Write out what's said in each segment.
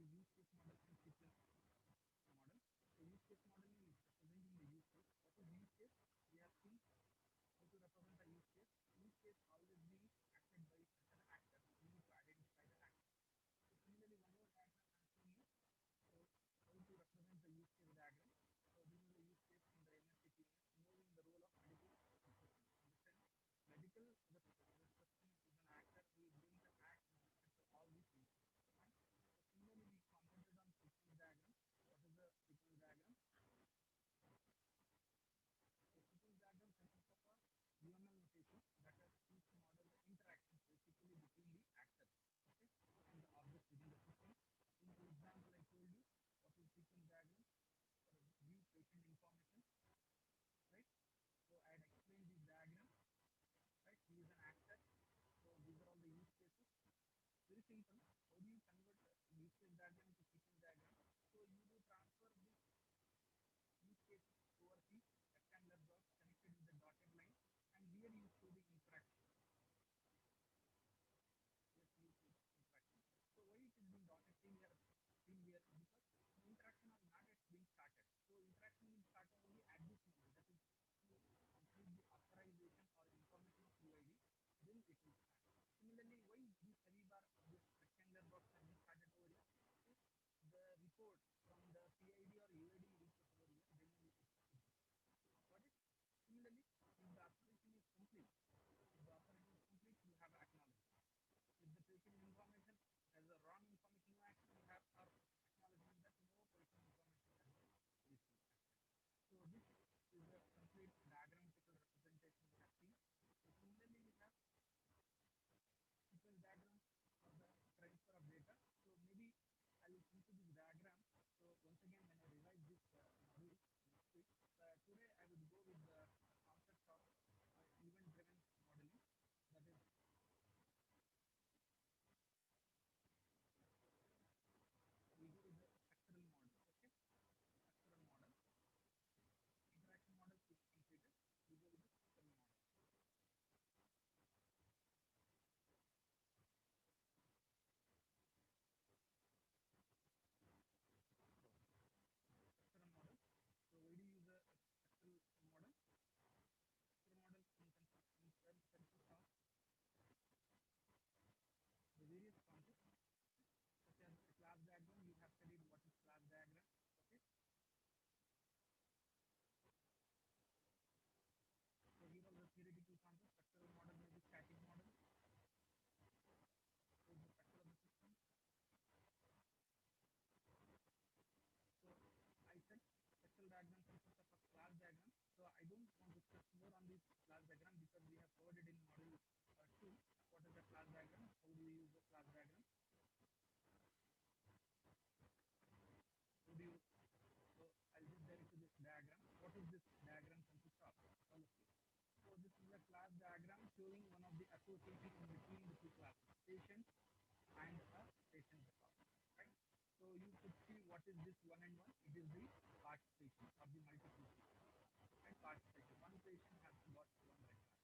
use case model and sequence model. So use case modeling is representing the use case. What is use case? We have seen how to represent a use case. Use case always being acted by certain actors. We need to identify the actor. So similarly, one more diagram I am showing you. So how to represent the use case diagram. So this is the use case in the MSCTMS, moving the role of medical receptionist. Understand? Medical receptionist is an actor who is going to act in respect to all these use cases. Fine. So similarly, we commented on sequence diagram. What is the sequence diagram? So sequence diagram consists of a UML notation that is used to model the interactions basically between the actors, okay, and the objects within the system. In the example, I told you what is sequence diagram for view patient information, right? So I had explained this diagram, right? He is an actor. So these are all the use cases. Very simple. How do you convert use case diagram to sequence diagram? So you do transfer this use cases over the rectangular blocks connected with the dotted line, and here you show the interaction. Yes, you show the interaction. So why it is being dotted seen here because the interaction are not yet being started. So interaction will start only at this moment. That is to complete the authorization or information of UID, then it will start. Similarly, why this heavy bar, this rectangular box has been started over here? If the report from the PID or UID reaches over here, then only it will start. Got it? Similarly, if the authorization is complete, you have acknowledgement. If the patient information has a wrong information, no action, you have or acknowledgement that no patient information has been received. So this is a complete diagrammatical representation we have seen. So similarly, we have sequence diagram for the transfer of data. So maybe I will come to this diagram. So once again, when I revise this module next week, today I would go with the concept of event-driven modeling. That is, we go with the structural model. Okay, structural model. Interaction model is completed. We go with the structural model. Structural model. So why do you use a structural model? Structural model consists of the various concepts such as a class diagram. You have studied what is class diagram. Okay. So here are the theoretical concepts. Structural model may be static model. So the structure of the system. So I said structural diagram consists of a class diagram. So I don't want to stress more on this class diagram because we have covered it in module 2. What is the class diagram? How do you use the class diagram? How do you? So I'll just direct to this diagram. What is this diagram consist of? All of you. So this is a class diagram showing one of the association in between the two classes, patient and a patient record. Right? So you could see what is this one and one? It is the participation or the multiplicity. Right? Participation. One patient has got one record.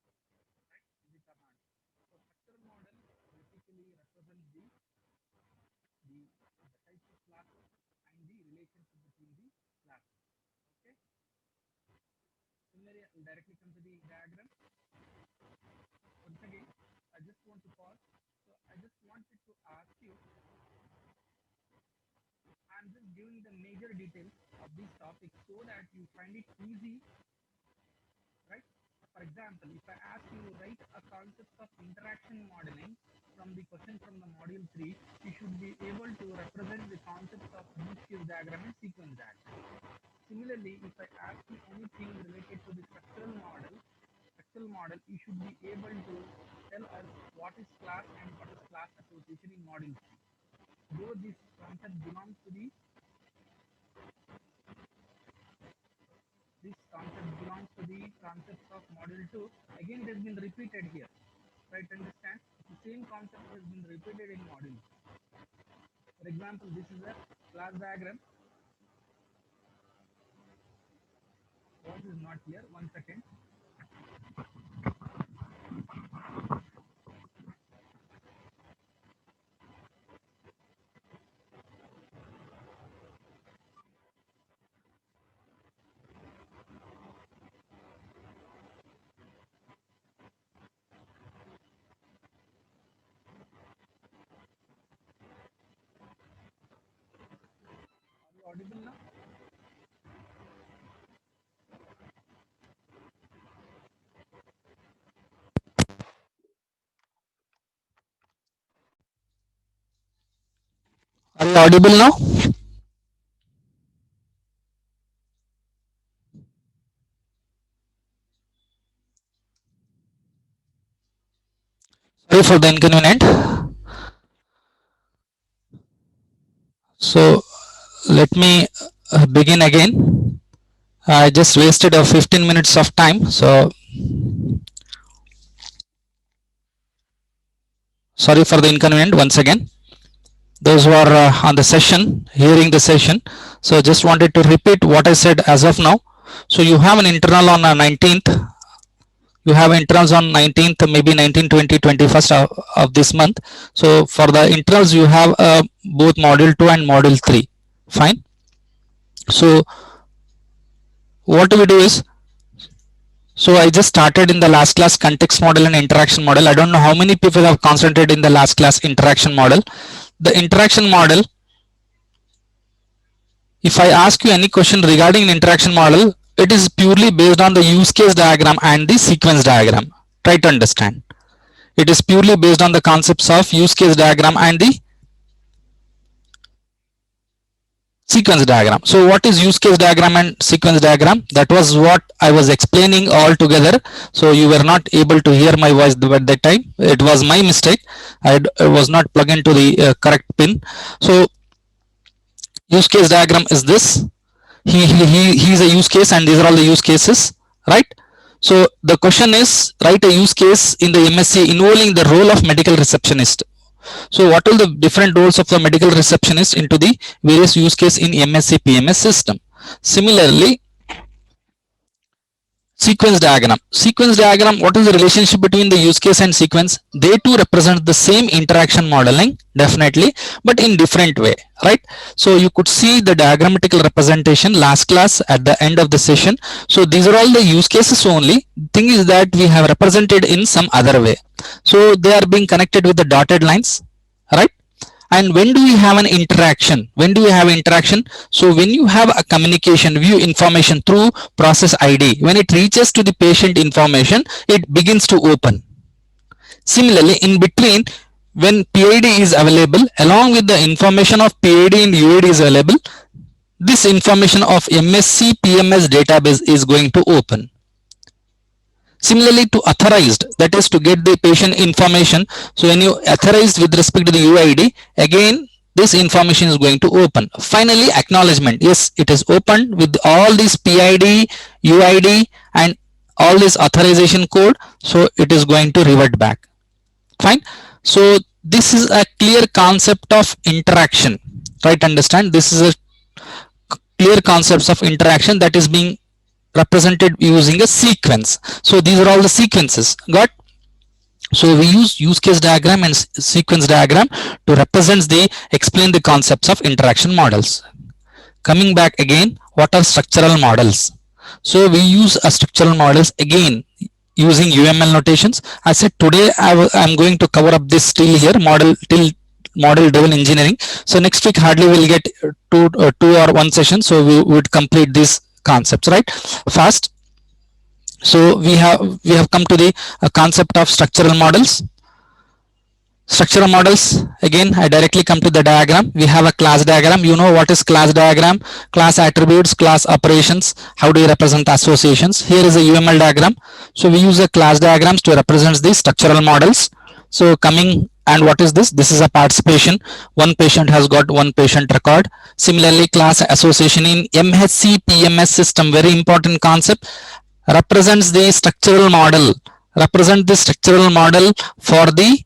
Right? Is it or not? So structural model basically represents the types of classes and the relationship between the classes. Okay. Similarly, I'll directly come to the diagram. Once again, I just want to pause. So I just wanted to ask you, I'm just giving the major details of this topic so that you find it easy, right? For example, if I ask you to write a concept of interaction modeling from the question from the module 3, you should be able to represent the concepts of use case diagram and sequence diagram. Similarly, if I ask you anything related to the structural model, you should be able to tell us what is class and what is class association in module 3. Though this concept belongs to the concepts of module 2, again it has been repeated here. Try to understand, the same concept has been repeated in module. For example, this is a class diagram. What is not here? 1 second. audible now? Are you audible now? Sorry for the inconvenient. So let me begin again. I just wasted 15 minutes of time. So sorry for the inconvenient once again. Those who are on the session, hearing the session. So just wanted to repeat what I said as of now. So you have an internal on 19th. You have internals on 19th, maybe 19, 20, 21st of this month. So for the internals, you have both module 2 and module 3. Fine. So what we do is, so I just started in the last class context model and interaction model. I don't know how many people have concentrated in the last class interaction model. The interaction model, if I ask you any question regarding interaction model, it is purely based on the use case diagram and the sequence diagram. Try to understand. It is purely based on the concepts of use case diagram and the sequence diagram. So what is use case diagram and sequence diagram? That was what I was explaining all together. So you were not able to hear my voice at that time. It was my mistake. I was not plugged into the correct pin. So use case diagram is this. He's a use case and these are all the use cases, right? So the question is, write a use case in the MSc involving the role of medical receptionist. So what are the different roles of the medical receptionist into the various use case in MSc PMS system? Similarly, sequence diagram. Sequence diagram, what is the relationship between the use case and sequence? They too represent the same interaction modeling, definitely, but in different way, right? So you could see the diagrammatical representation last class at the end of the session. So these are all the use cases only. Thing is that we have represented in some other way. So they are being connected with the dotted lines, right? And when do we have an interaction? When do we have interaction? So when you have a communication, view information through process ID, when it reaches to the patient information, it begins to open. Similarly, in between, when PID is available, along with the information of PID and UID is available, this information of MSc PMS database is going to open. Similarly, to authorized, that is to get the patient information. So when you authorized with respect to the UID, again this information is going to open. Finally, acknowledgement. Yes, it is opened with all these PID, UID and all this authorization code. So it is going to revert back. Fine. So this is a clear concept of interaction. Right? Understand? This is a clear concepts of interaction that is being represented using a sequence. So these are all the sequences. Got? So we use case diagram and sequence diagram to represent the explain the concepts of interaction models. Coming back again, what are structural models? So we use a structural models again using UML notations. I said today I'm going to cover up this till here model till model driven engineering. So next week hardly we'll get two or one session. So we would complete these concepts, right? Fast. So we have come to the concept of structural models. Structural models, again I directly come to the diagram. We have a class diagram. You know what is class diagram? Class attributes, class operations. How do you represent associations? Here is a UML diagram. So we use a class diagrams to represent the structural models. So coming, and what is this? This is a participation. One patient has got one patient record. Similarly, class association in MSc PMS system, very important concept, represents the structural model. Represent the structural model for the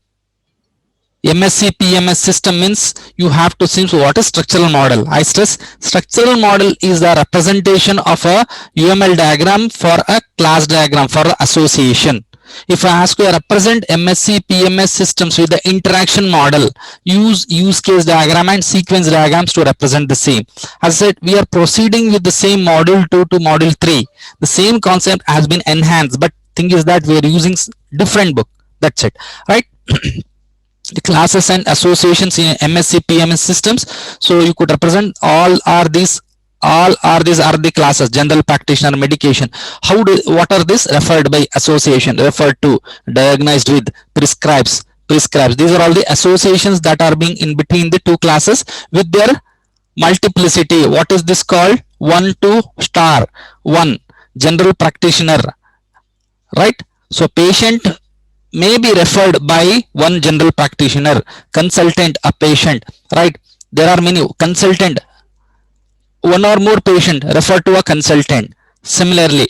MSc PMS system means you have to see what is structural model. I stress structural model is the representation of a UML diagram for a class diagram for association. If I ask you to represent MSc PMS systems with the interaction model, use case diagram and sequence diagrams to represent the same. As I said, we are proceeding with the same module 2 to module 3. The same concept has been enhanced, but thing is that we are using different book. That's it, right? the classes and associations in MSc PMS systems. So you could represent all are these are the classes: general practitioner, medication. What are this? Referred by, association, referred to, diagnosed with, prescribes. These are all the associations that are being in between the two classes with their multiplicity. What is this called? 1 2 star 1, general practitioner, right? So patient may be referred by one general practitioner, consultant a patient, right? There are many consultant, one or more patient refer to a consultant. Similarly,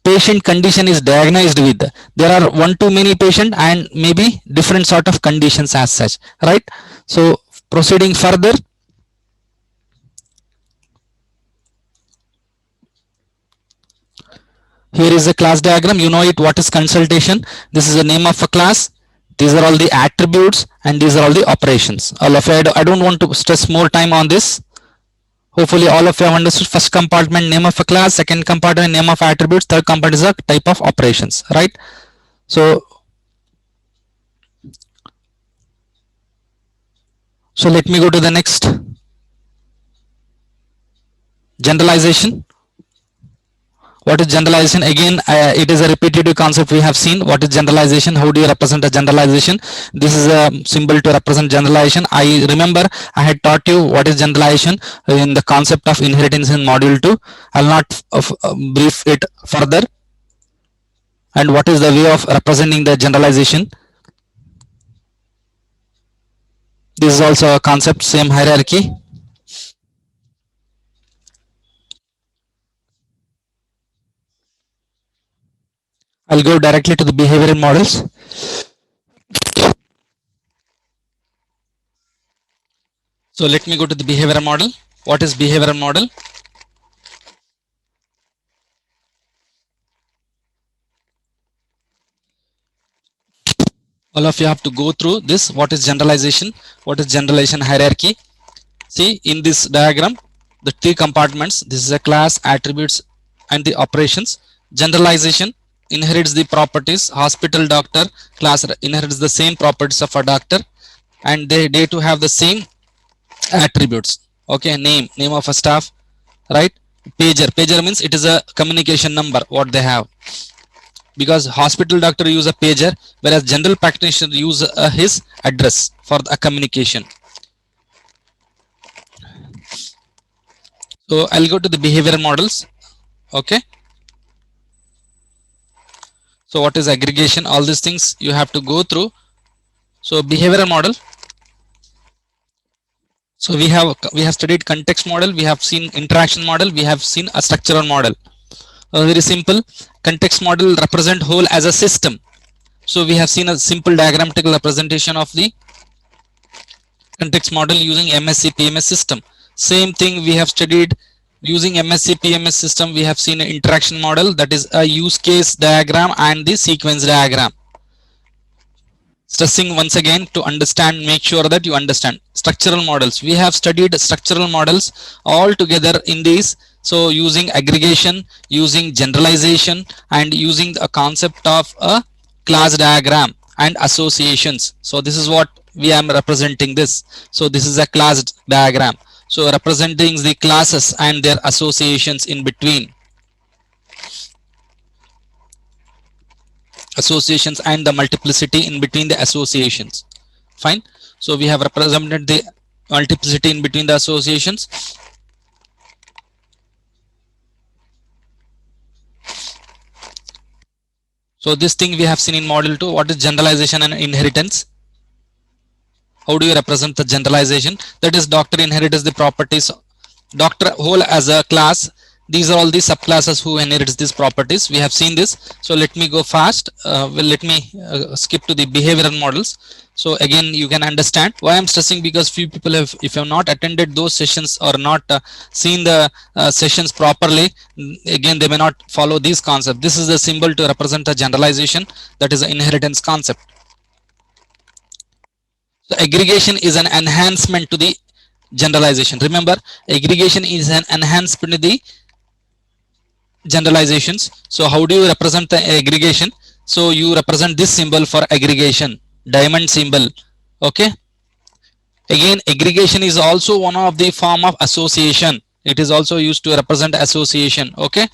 patient condition is diagnosed with, there are one too many patient and maybe different sort of conditions as such, right? So proceeding further, here is a class diagram. You know it. What is consultation? This is the name of a class. These are all the attributes and these are all the operations. All of it, I don't want to stress more time on this. Hopefully all of you have understood. First compartment, name of a class. Second compartment, name of attributes. Third compartment is a type of operations, right? So let me go to the next. Generalization. What is generalization? Again, it is a repetitive concept we have seen. What is generalization? How do you represent a generalization? This is a symbol to represent generalization. I remember I had taught you what is generalization in the concept of inheritance in module 2. I'll not brief it further. And what is the way of representing the generalization? This is also a concept, same hierarchy. I'll go directly to the behavioral models. So let me go to the behavioral model. What is behavioral model? All of you have to go through this. What is generalization? What is generalization hierarchy? See, in this diagram, the three compartments, this is a class, attributes and the operations. Generalization inherits the properties. Hospital doctor class inherits the same properties of a doctor, and they to have the same attributes. Okay, name of a staff, right? Pager means it is a communication number what they have, because hospital doctor use a pager, whereas general practitioner use his address for the communication. So I'll go to the behavioral models. Okay, so what is aggregation? All these things you have to go through. So behavioral model, so we have studied context model, we have seen interaction model, we have seen a structural model. Very simple. Context model represent whole as a system. So we have seen a simple diagrammatical representation of the context model using MSc PMS system. Same thing we have studied using MSc PMS system. We have seen an interaction model, that is a use case diagram and the sequence diagram. Stressing once again to understand, make sure that you understand structural models. We have studied structural models all together in these. So using aggregation, using generalization, and using a concept of a class diagram and associations. So this is what we am representing this. So this is a class diagram. So representing the classes and their associations in between. Associations and the multiplicity in between the associations. Fine. So we have represented the multiplicity in between the associations. So this thing we have seen in module 2. What is generalization and inheritance? How do you represent the generalization? That is, doctor inherits the properties, doctor whole as a class. These are all the subclasses who inherits these properties. We have seen this. So let me go fast. Let me skip to the behavioral models. So again, you can understand why I'm stressing, because few people have, if you have not attended those sessions or not seen the sessions properly, again they may not follow these concepts. This is the symbol to represent a generalization, that is the inheritance concept. So aggregation is an enhancement to the generalization. Remember, aggregation is an enhancement to the generalizations. So how do you represent the aggregation? So you represent this symbol for aggregation, diamond symbol. Okay. Again, aggregation is also one of the form of association. It is also used to represent association. Okay.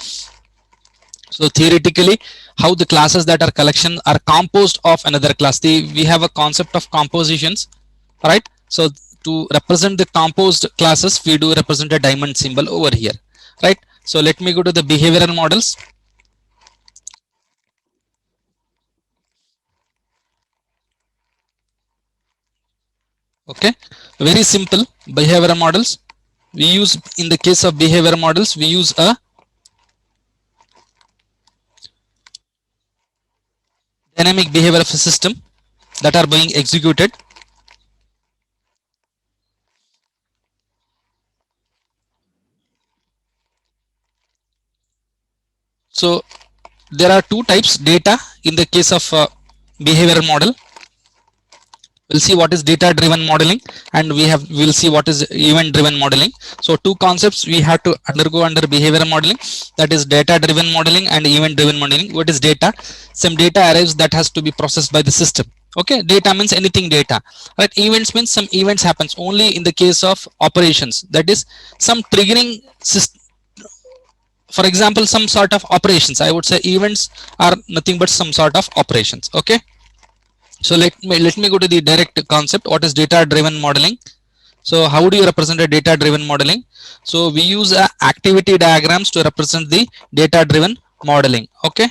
So theoretically, how the classes that are collection are composed of another class. We have a concept of compositions, right? So to represent the composed classes, we do represent a diamond symbol over here, right? So let me go to the behavioral models. Okay, very simple behavioral models. We use, in the case of behavior models, we use a dynamic behavior of a system that are being executed. So there are two types data in the case of behavior model. We'll see what is data driven modeling, and we'll see what is event driven modeling. So two concepts we have to undergo under behavior modeling, that is data driven modeling and event driven modeling. What is data? Some data arrives that has to be processed by the system. Okay, data means anything data, right? Events means some events happens only in the case of operations, that is some triggering system. For example, some sort of operations, I would say events are nothing but some sort of operations. Okay. So let me go to the direct concept. What is data driven modeling? So how do you represent a data driven modeling? So we use activity diagrams to represent the data driven modeling. Okay.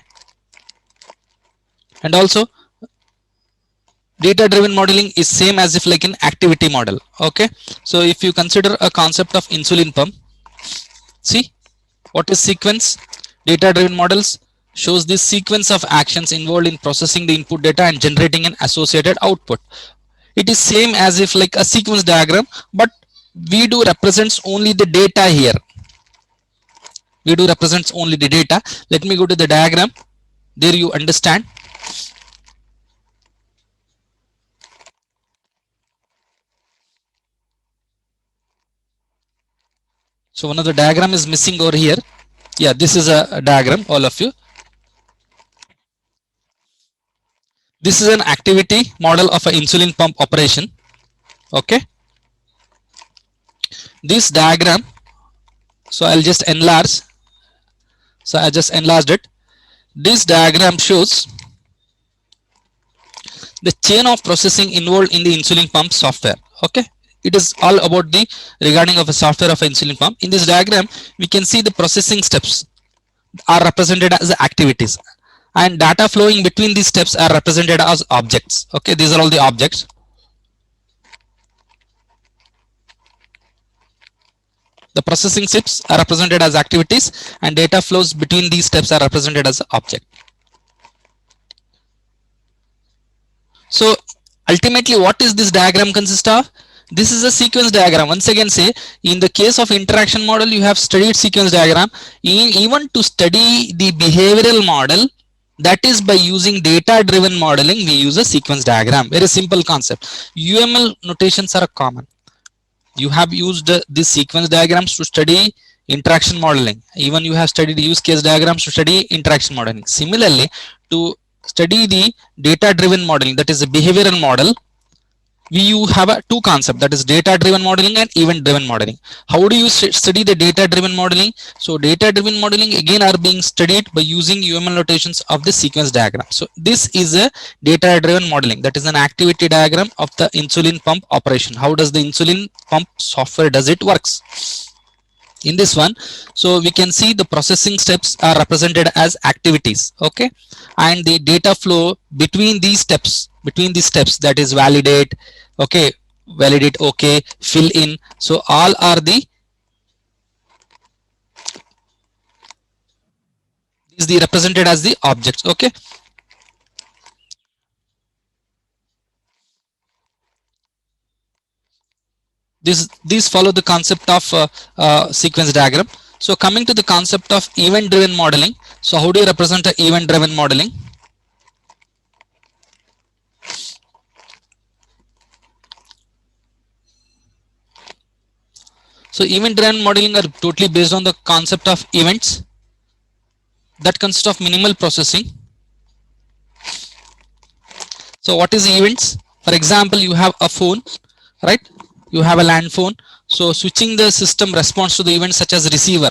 And also data driven modeling is same as if like an activity model. Okay. So if you consider a concept of insulin pump, see what is sequence. Data driven models shows the sequence of actions involved in processing the input data and generating an associated output. It is same as if like a sequence diagram, but we do represents only the data here. We do represents only the data. Let me go to the diagram, there you understand. So one of the diagram is missing over here. Yeah, this is a diagram, all of you. This is an activity model of an insulin pump operation. Okay. This diagram, so I'll just enlarge. So I just enlarged it. This diagram shows the chain of processing involved in the insulin pump software. Okay. It is all about the regarding of a software of an insulin pump. In this diagram, we can see the processing steps are represented as activities, and data flowing between these steps are represented as objects. Okay, these are all the objects. The processing steps are represented as activities, and data flows between these steps are represented as object. So ultimately, what is this diagram consist of? This is a sequence diagram. Once again say, in the case of interaction model, you have studied sequence diagram. Even to study the behavioral model, that is by using data driven modeling, we use a sequence diagram. Very simple concept. UML notations are common. You have used these sequence diagrams to study interaction modeling. Even you have studied use case diagrams to study interaction modeling. Similarly, to study the data driven modeling, that is a behavioral model, we have a two concept, that is data driven modeling and event driven modeling. How do you study the data driven modeling? So data driven modeling again are being studied by using UML notations of the sequence diagram. So this is a data driven modeling, that is an activity diagram of the insulin pump operation. How does the insulin pump software does it works in this one? So we can see the processing steps are represented as activities. Okay. And the data flow between these steps, that is validate, okay, validate, okay, fill in, so all are the represented as the objects. Okay. These follow the concept of sequence diagram. So coming to the concept of event driven modeling, so how do you represent the event driven modeling? So event driven modeling are totally based on the concept of events that consist of minimal processing. So what is events? For example, you have a phone, right? You have a land phone. So switching the system response to the event such as receiver,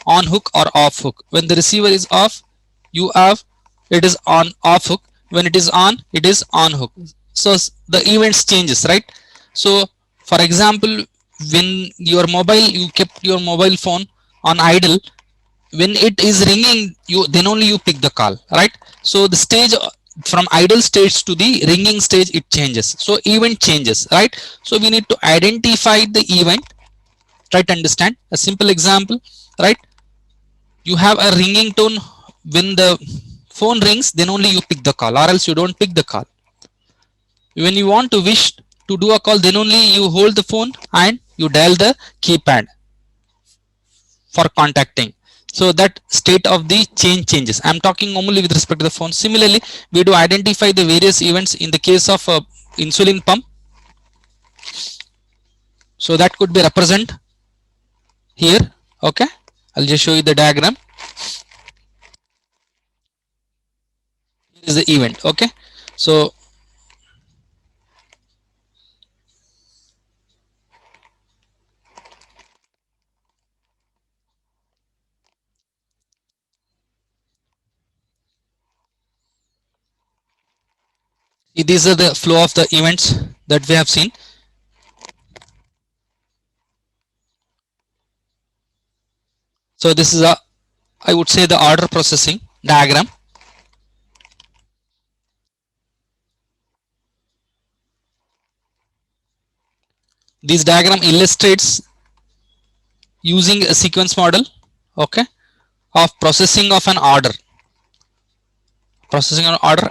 on hook or off hook. When the receiver is off, you have it is on off hook. When it is on, it is on hook. So the events changes, right? So for example, when your mobile, you kept your mobile phone on idle, when it is ringing, you then only you pick the call, right? So the stage from idle stage to the ringing stage, it changes. So event changes, right? So we need to identify the event. Try to understand a simple example, right? You have a ringing tone. When the phone rings, then only you pick the call, or else you don't pick the call. When you want to wish to do a call, then only you hold the phone and you dial the keypad for contacting. So that state of the change changes. I'm talking only with respect to the phone. Similarly, we do identify the various events in the case of insulin pump. So that could be represent here. Okay, I'll just show you the diagram. Here is the event. Okay, so these are the flow of the events that we have seen. So this is a, I would say, the order processing diagram. This diagram illustrates using a sequence model, okay, of processing an order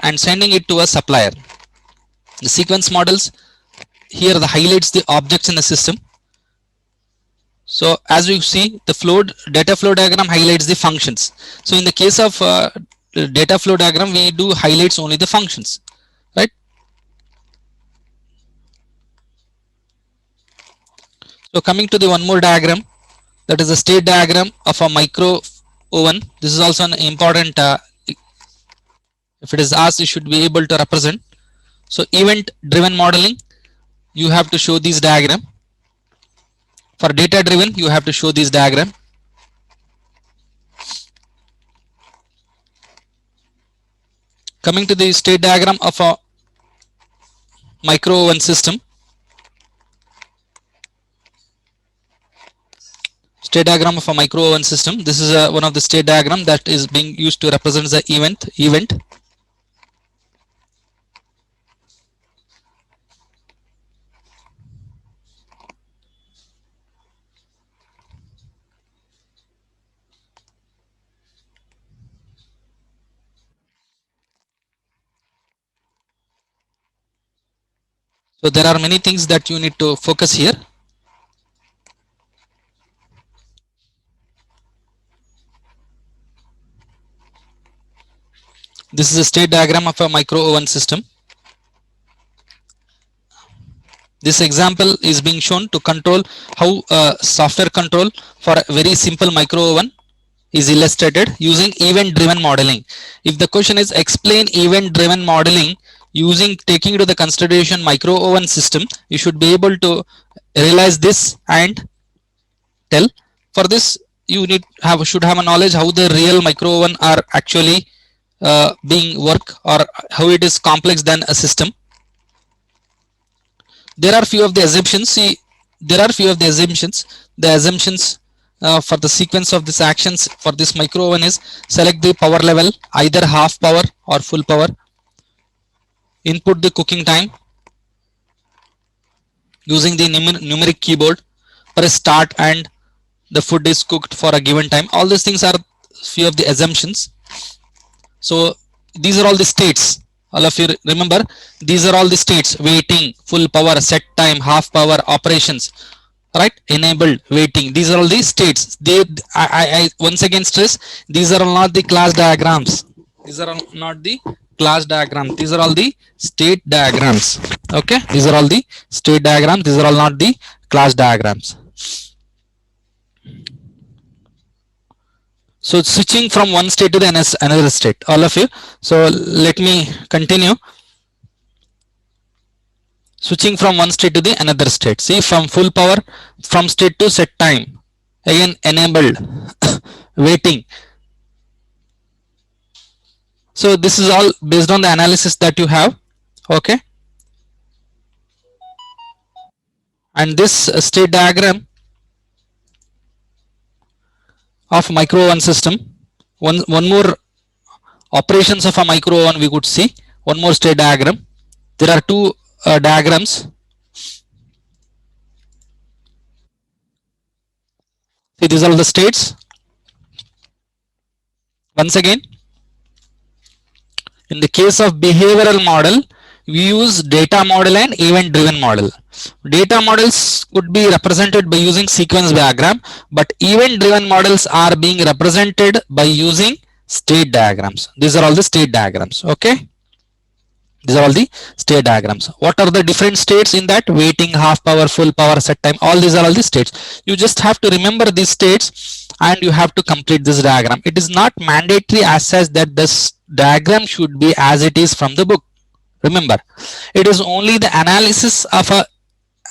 and sending it to a supplier. The sequence models here the highlights the objects in the system. So as we see, the data flow diagram highlights the functions. So in the case of data flow diagram, we do highlights only the functions, right? So coming to the one more diagram, that is a state diagram of a micro oven. This is also an important, if it is asked, you should be able to represent. So event driven modeling, you have to show this diagram. For data driven, you have to show this diagram. Coming to the state diagram of a micro oven system. State diagram of a micro oven system. This is one of the state diagram that is being used to represent the event. So there are many things that you need to focus here. This is a state diagram of a micro oven system. This example is being shown to control how software control for a very simple micro oven is illustrated using event driven modeling. If the question is explain event driven modeling using taking into the consideration micro oven system, you should be able to realize this and tell. For this, you should have a knowledge how the real micro oven are actually being work, or how it is complex than a system. There are few of the assumptions. See, there are few of the assumptions. The assumptions for the sequence of these actions for this micro oven is select the power level, either half power or full power. Input the cooking time using the numeric keyboard. Press start and the food is cooked for a given time. All these things are few of the assumptions. So these are all the states. All of you remember, these are all the states: waiting, full power, set time, half power, operations, right? Enabled, waiting. These are all the states. I once again stress, these are not the class diagrams. These are not the class diagrams. These are all the state diagrams. Okay, these are all the state diagrams. These are all not the class diagrams. So switching from one state to the another state, all of you. So let me continue. switching from one state to the another state. See, from full power, from state to set time, again enabled, waiting. So this is all based on the analysis that you have. Okay, and this state diagram of micro oven system, one more operations of a micro oven we could see, one more state diagram. There are two diagrams. See, these are the states. Once again, in the case of behavioral model, we use data model and event driven model. Data models could be represented by using sequence diagram, but event driven models are being represented by using state diagrams. These are all the state diagrams. Okay, these are all the state diagrams. What are the different states in that? Waiting, half power, full power, set time, all these are all the states. You just have to remember these states and you have to complete this diagram. It is not mandatory as such that this diagram should be as it is from the book. Remember, it is only the analysis of a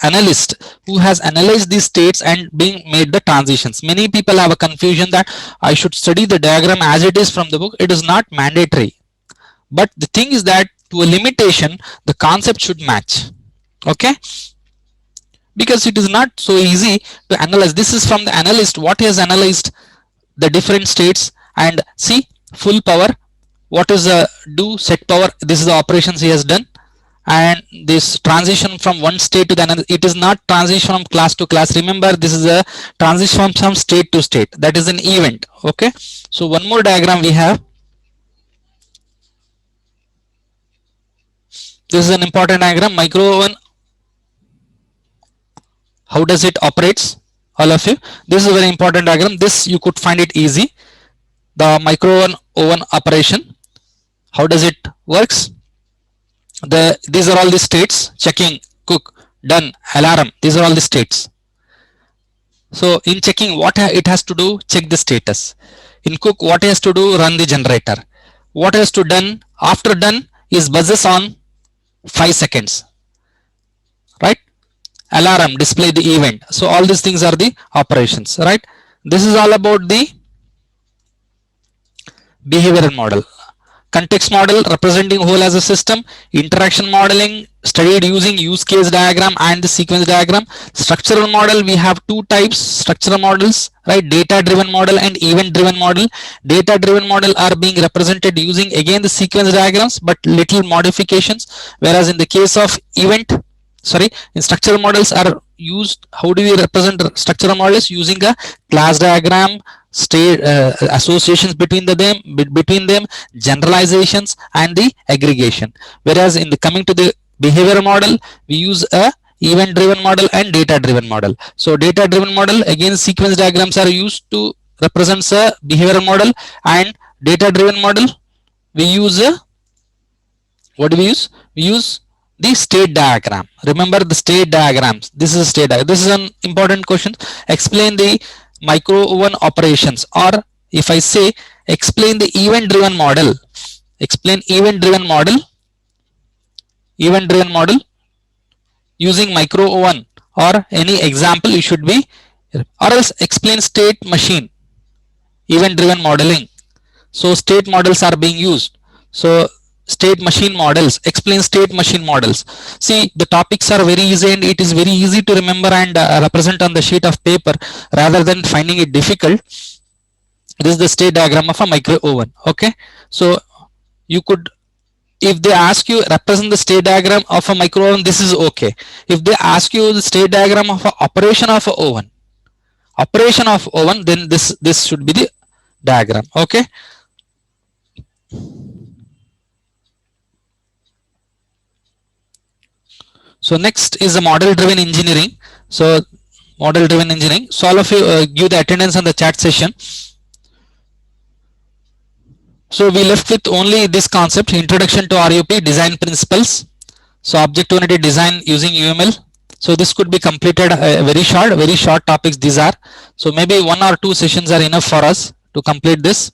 analyst who has analyzed these states and being made the transitions. Many people have a confusion that I should study the diagram as it is from the book. It is not mandatory, but the thing is that to a limitation the concept should match. Okay, because it is not so easy to analyze. This is from the analyst, what he has analyzed the different states, and see, full power, what is the do set power, this is the operations he has done, and this transition from one state to the another, it is not transition from class to class. Remember, this is a transition from state to state, that is an event. Okay, so one more diagram we have. This is an important diagram, micro oven. How does it operates? All of you, this is a very important diagram. This you could find it easy. The micro oven operation, how does it works? These are all the states: checking, cook, done, alarm. These are all the states. So in checking, what it has to do? Check the status. In cook, what it has to do? Run the generator. What has to done? After done is buzzes on 5 seconds, right? Alarm, display the event. So all these things are the operations, right? This is all about the behavioral model. Context model, representing whole as a system. Interaction modeling, studied using use case diagram and the sequence diagram. Structural model, we have two types structural models, right? Data driven model and event driven model. Data driven model are being represented using again the sequence diagrams but little modifications, whereas in the case of in structural models are used. How do we represent structural models? Using a class diagram, state associations between them, generalizations and the aggregation. Whereas in the coming to the behavior model, we use a event driven model and data driven model. So data driven model, again sequence diagrams are used to represent a behavioral model, and data driven model we use a, what do we use? We use the state diagram. Remember the state diagrams. This is a state diagram. This is an important question. Explain the micro oven operations, or if I say explain the event driven model, explain event driven model using micro oven, or any example you should be, or else explain state machine event driven modeling. So state models are being used. So state machine models, explain state machine models. See, the topics are very easy and it is very easy to remember and represent on the sheet of paper rather than finding it difficult. This is the state diagram of a micro oven. Okay, so you could, if they ask you represent the state diagram of a micro oven, this is okay. If they ask you the state diagram of a operation of a oven, then this should be the diagram. Okay, so next is the model driven engineering. So model driven engineering, so all of you give the attendance on the chat session. So we left with only this concept: introduction to RUP, design principles. So object oriented design using UML. So this could be completed very short topics these are. So maybe 1 or 2 sessions are enough for us to complete this.